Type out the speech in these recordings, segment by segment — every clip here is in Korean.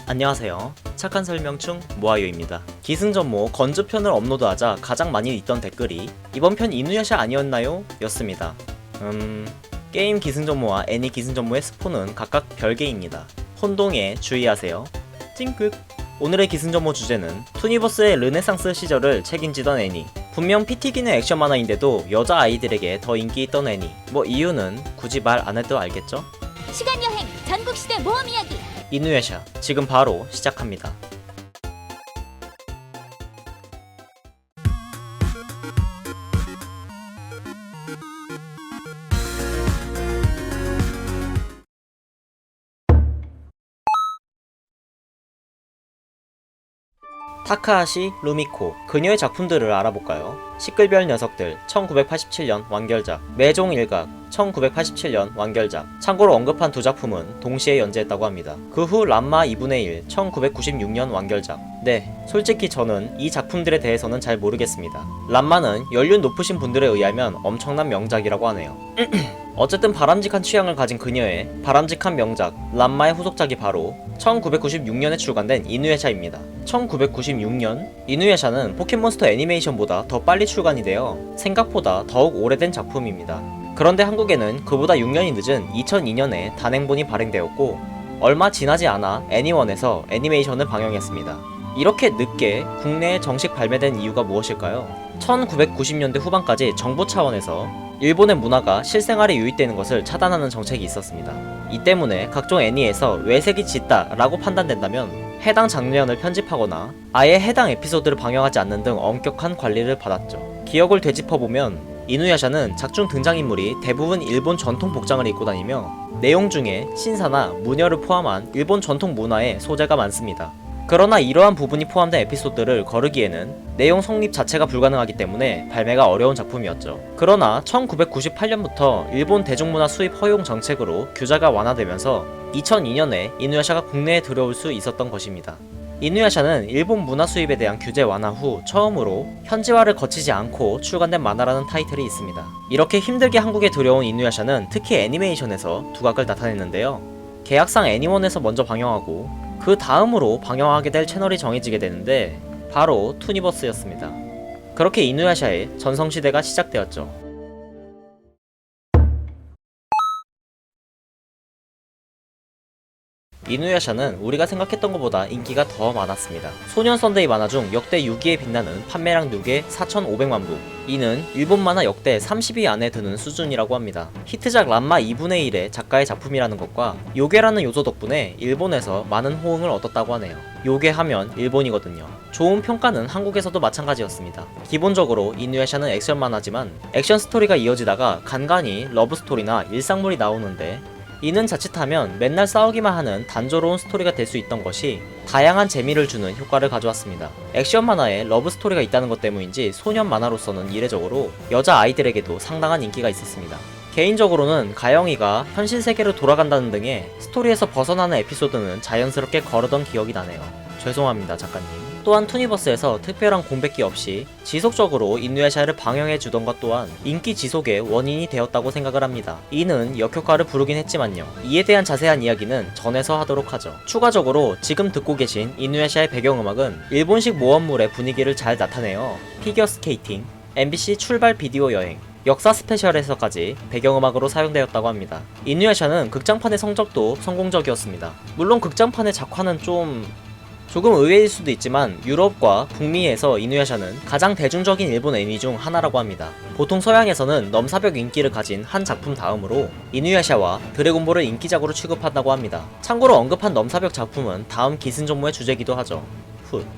안녕하세요. 착한 설명충 모아요입니다. 기승전모 건즈편을 업로드하자 가장 많이 있던 댓글이 이번 편 이누야샤 아니었나요? 였습니다. 게임 기승전모와 애니 기승전모의 스포는 각각 별개입니다. 혼동에 주의하세요. 찡긋. 오늘의 기승전모 주제는 투니버스의 르네상스 시절을 책임지던 애니. 분명 피튀기는 액션 만화인데도 여자 아이들에게 더 인기 있던 애니. 뭐 이유는 굳이 말 안 해도 알겠죠? 시간여행 전국시대 모험 이야기. 이누야샤 지금 바로 시작합니다. 타카하시 루미코 그녀의 작품들을 알아볼까요? 시끌별 녀석들 1987년 완결작, 매종 일각 1987년 완결작. 참고로 언급한 두 작품은 동시에 연재했다고 합니다. 그 후 람마 2분의 1 1996년 완결작. 네, 솔직히 저는 이 작품들에 대해서는 잘 모르겠습니다. 람마는 연륜 높으신 분들에 의하면 엄청난 명작이라고 하네요. 어쨌든 바람직한 취향을 가진 그녀의 바람직한 명작 람마의 후속작이 바로 1996년에 출간된 이누야샤입니다. 1996년? 이누야샤는 포켓몬스터 애니메이션보다 더 빨리 출간이 되어 생각보다 더욱 오래된 작품입니다. 그런데 한국에는 그보다 6년이 늦은 2002년에 단행본이 발행되었고 얼마 지나지 않아 애니원에서 애니메이션을 방영했습니다. 이렇게 늦게 국내에 정식 발매된 이유가 무엇일까요? 1990년대 후반까지 정부 차원에서 일본의 문화가 실생활에 유입되는 것을 차단하는 정책이 있었습니다. 이 때문에 각종 애니에서 외색이 짙다 라고 판단된다면 해당 장면을 편집하거나 아예 해당 에피소드를 방영하지 않는 등 엄격한 관리를 받았죠. 기억을 되짚어보면 이누야샤는 작중 등장인물이 대부분 일본 전통 복장을 입고 다니며 내용 중에 신사나 무녀를 포함한 일본 전통 문화의 소재가 많습니다. 그러나 이러한 부분이 포함된 에피소드를 거르기에는 내용 성립 자체가 불가능하기 때문에 발매가 어려운 작품이었죠. 그러나 1998년부터 일본 대중문화 수입 허용 정책으로 규제가 완화되면서 2002년에 이누야샤가 국내에 들어올 수 있었던 것입니다. 이누야샤는 일본 문화 수입에 대한 규제 완화 후 처음으로 현지화를 거치지 않고 출간된 만화라는 타이틀이 있습니다. 이렇게 힘들게 한국에 들여온 이누야샤는 특히 애니메이션에서 두각을 나타냈는데요. 계약상 애니원에서 먼저 방영하고 그 다음으로 방영하게 될 채널이 정해지게 되는데 바로 투니버스였습니다. 그렇게 이누야샤의 전성시대가 시작되었죠. 이누야샤는 우리가 생각했던 것보다 인기가 더 많았습니다. 소년 썬데이 만화 중 역대 6위에 빛나는 판매량 누계 4,500만 부. 이는 일본 만화 역대 30위 안에 드는 수준이라고 합니다. 히트작 람마 2분의 1의 작가의 작품이라는 것과 요괴라는 요소 덕분에 일본에서 많은 호응을 얻었다고 하네요. 요괴 하면 일본이거든요. 좋은 평가는 한국에서도 마찬가지였습니다. 기본적으로 이누야샤는 액션 만화지만 액션 스토리가 이어지다가 간간히 러브 스토리나 일상물이 나오는데 이는 자칫하면 맨날 싸우기만 하는 단조로운 스토리가 될 수 있던 것이 다양한 재미를 주는 효과를 가져왔습니다. 액션 만화에 러브 스토리가 있다는 것 때문인지 소년 만화로서는 이례적으로 여자 아이들에게도 상당한 인기가 있었습니다. 개인적으로는 가영이가 현실 세계로 돌아간다는 등의 스토리에서 벗어나는 에피소드는 자연스럽게 거르던 기억이 나네요. 죄송합니다, 작가님. 또한 투니버스에서 특별한 공백기 없이 지속적으로 이누야샤를 방영해주던 것 또한 인기 지속의 원인이 되었다고 생각을 합니다. 이는 역효과를 부르긴 했지만요. 이에 대한 자세한 이야기는 전에서 하도록 하죠. 추가적으로 지금 듣고 계신 이누야샤의 배경음악은 일본식 모험물의 분위기를 잘 나타내어 피겨스케이팅, MBC 출발 비디오 여행, 역사 스페셜에서까지 배경음악으로 사용되었다고 합니다. 이누야샤는 극장판의 성적도 성공적이었습니다. 물론 극장판의 작화는 조금 의외일 수도 있지만 유럽과 북미에서 이누야샤는 가장 대중적인 일본 애니 중 하나라고 합니다. 보통 서양에서는 넘사벽 인기를 가진 한 작품 다음으로 이누야샤와 드래곤볼을 인기작으로 취급한다고 합니다. 참고로 언급한 넘사벽 작품은 다음 기승전모의 주제이기도 하죠.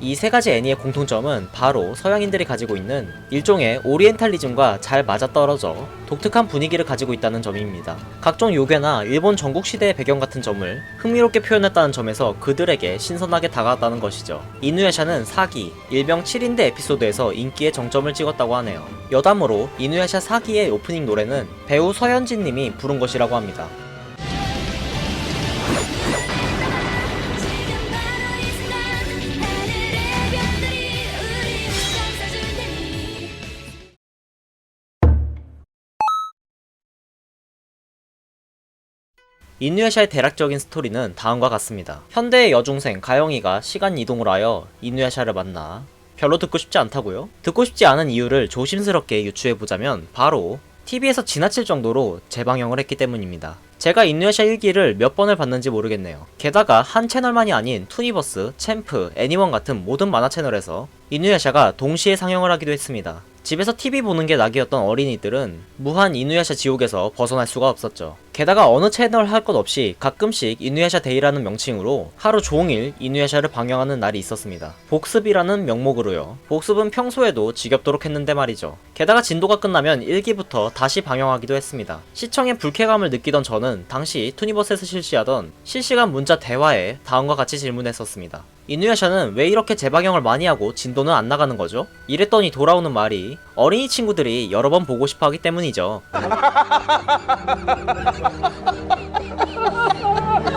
이 세 가지 애니의 공통점은 바로 서양인들이 가지고 있는 일종의 오리엔탈리즘과 잘 맞아떨어져 독특한 분위기를 가지고 있다는 점입니다. 각종 요괴나 일본 전국시대의 배경 같은 점을 흥미롭게 표현했다는 점에서 그들에게 신선하게 다가왔다는 것이죠. 이누야샤는 4기, 일병 7인대 에피소드에서 인기의 정점을 찍었다고 하네요. 여담으로 이누야샤 4기의 오프닝 노래는 배우 서현진 님이 부른 것이라고 합니다. 이누야샤의 대략적인 스토리는 다음과 같습니다. 현대의 여중생 가영이가 시간 이동을 하여 이누야샤를 만나 별로 듣고 싶지 않다고요? 듣고 싶지 않은 이유를 조심스럽게 유추해보자면 바로 TV에서 지나칠 정도로 재방영을 했기 때문입니다. 제가 이누야샤 1기를 몇 번을 봤는지 모르겠네요. 게다가 한 채널만이 아닌 투니버스, 챔프, 애니원 같은 모든 만화 채널에서 이누야샤가 동시에 상영을 하기도 했습니다. 집에서 TV 보는 게 낙이었던 어린이들은 무한 이누야샤 지옥에서 벗어날 수가 없었죠. 게다가 어느 채널 할 것 없이 가끔씩 이누야샤 데이라는 명칭으로 하루 종일 이누야샤를 방영하는 날이 있었습니다. 복습이라는 명목으로요. 복습은 평소에도 지겹도록 했는데 말이죠. 게다가 진도가 끝나면 1기부터 다시 방영하기도 했습니다. 시청에 불쾌감을 느끼던 저는 당시 투니버스에서 실시하던 실시간 문자 대화에 다음과 같이 질문했었습니다. 이누야샤는 왜 이렇게 재방영을 많이 하고 진도는 안 나가는 거죠? 이랬더니 돌아오는 말이 어린이 친구들이 여러 번 보고 싶어 하기 때문이죠.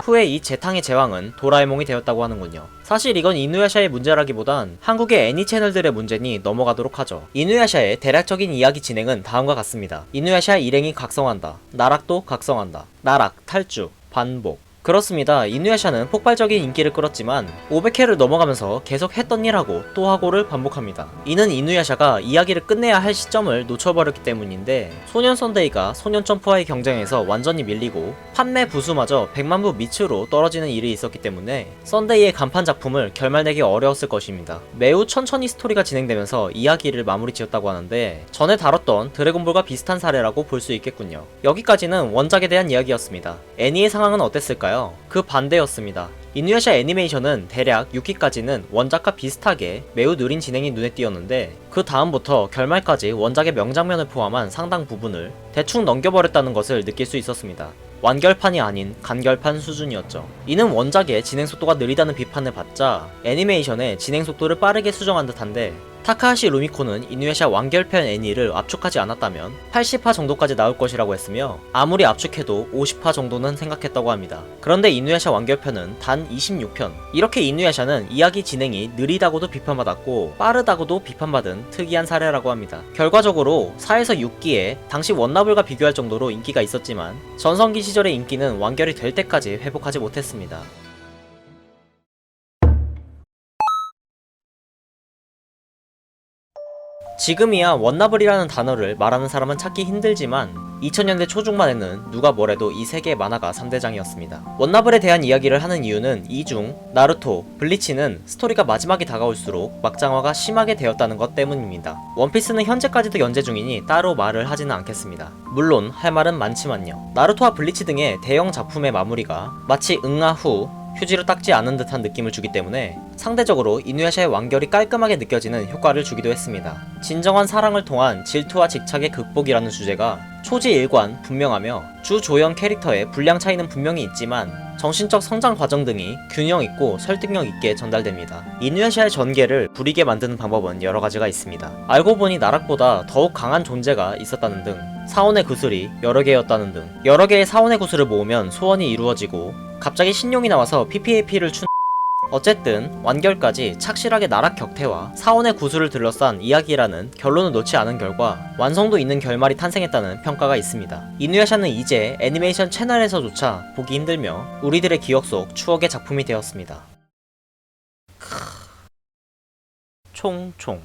후에 이 재탕의 제왕은 도라에몽이 되었다고 하는군요. 사실 이건 이누야샤의 문제라기보단 한국의 애니 채널들의 문제니 넘어가도록 하죠. 이누야샤의 대략적인 이야기 진행은 다음과 같습니다. 이누야샤 일행이 각성한다. 나락도 각성한다. 나락, 탈주, 반복. 그렇습니다. 이누야샤는 폭발적인 인기를 끌었지만 500회를 넘어가면서 계속 했던 일하고 또 하고를 반복합니다. 이는 이누야샤가 이야기를 끝내야 할 시점을 놓쳐버렸기 때문인데 소년 선데이가 소년 점프와의 경쟁에서 완전히 밀리고 판매 부수마저 100만 부 밑으로 떨어지는 일이 있었기 때문에 선데이의 간판 작품을 결말내기 어려웠을 것입니다. 매우 천천히 스토리가 진행되면서 이야기를 마무리 지었다고 하는데 전에 다뤘던 드래곤볼과 비슷한 사례라고 볼 수 있겠군요. 여기까지는 원작에 대한 이야기였습니다. 애니의 상황은 어땠을까요? 그 반대였습니다. 이누야샤 애니메이션은 대략 6기까지는 원작과 비슷하게 매우 느린 진행이 눈에 띄었는데 그 다음부터 결말까지 원작의 명장면을 포함한 상당 부분을 대충 넘겨버렸다는 것을 느낄 수 있었습니다. 완결판이 아닌 간결판 수준이었죠. 이는 원작의 진행 속도가 느리다는 비판을 받자 애니메이션의 진행 속도를 빠르게 수정한 듯한데 타카하시 루미코는 이누야샤 완결편 애니를 압축하지 않았다면 80화 정도까지 나올 것이라고 했으며 아무리 압축해도 50화 정도는 생각했다고 합니다. 그런데 이누야샤 완결편은 단 26편. 이렇게 이누야샤는 이야기 진행이 느리다고도 비판받았고 빠르다고도 비판받은 특이한 사례라고 합니다. 결과적으로 4에서 6기에 당시 원나블과 비교할 정도로 인기가 있었지만 전성기 시절의 인기는 완결이 될 때까지 회복하지 못했습니다. 지금이야 원나블이라는 단어를 말하는 사람은 찾기 힘들지만 2000년대 초중반에는 누가 뭐래도 이 세 개의 만화가 3대장이었습니다. 원나블에 대한 이야기를 하는 이유는 이 중 나루토, 블리치는 스토리가 마지막이 다가올수록 막장화가 심하게 되었다는 것 때문입니다. 원피스는 현재까지도 연재 중이니 따로 말을 하지는 않겠습니다. 물론 할 말은 많지만요. 나루토와 블리치 등의 대형 작품의 마무리가 마치 응아 후 휴지로 닦지 않은 듯한 느낌을 주기 때문에 상대적으로 이누야샤의 완결이 깔끔하게 느껴지는 효과를 주기도 했습니다. 진정한 사랑을 통한 질투와 직착의 극복이라는 주제가 초지일관 분명하며 주 조연 캐릭터의 분량 차이는 분명히 있지만 정신적 성장 과정 등이 균형 있고 설득력 있게 전달됩니다. 이누야샤의 전개를 부리게 만드는 방법은 여러 가지가 있습니다. 알고 보니 나락보다 더욱 강한 존재가 있었다는 등, 사원의 구슬이 여러 개였다는 등, 여러 개의 사원의 구슬을 모으면 소원이 이루어지고 갑자기 신용이 나와서 PPAP를 어쨌든 완결까지 착실하게 나락 격퇴와 사원의 구슬을 둘러싼 이야기라는 결론을 놓지 않은 결과 완성도 있는 결말이 탄생했다는 평가가 있습니다. 이누야샤는 이제 애니메이션 채널에서조차 보기 힘들며 우리들의 기억 속 추억의 작품이 되었습니다. 총총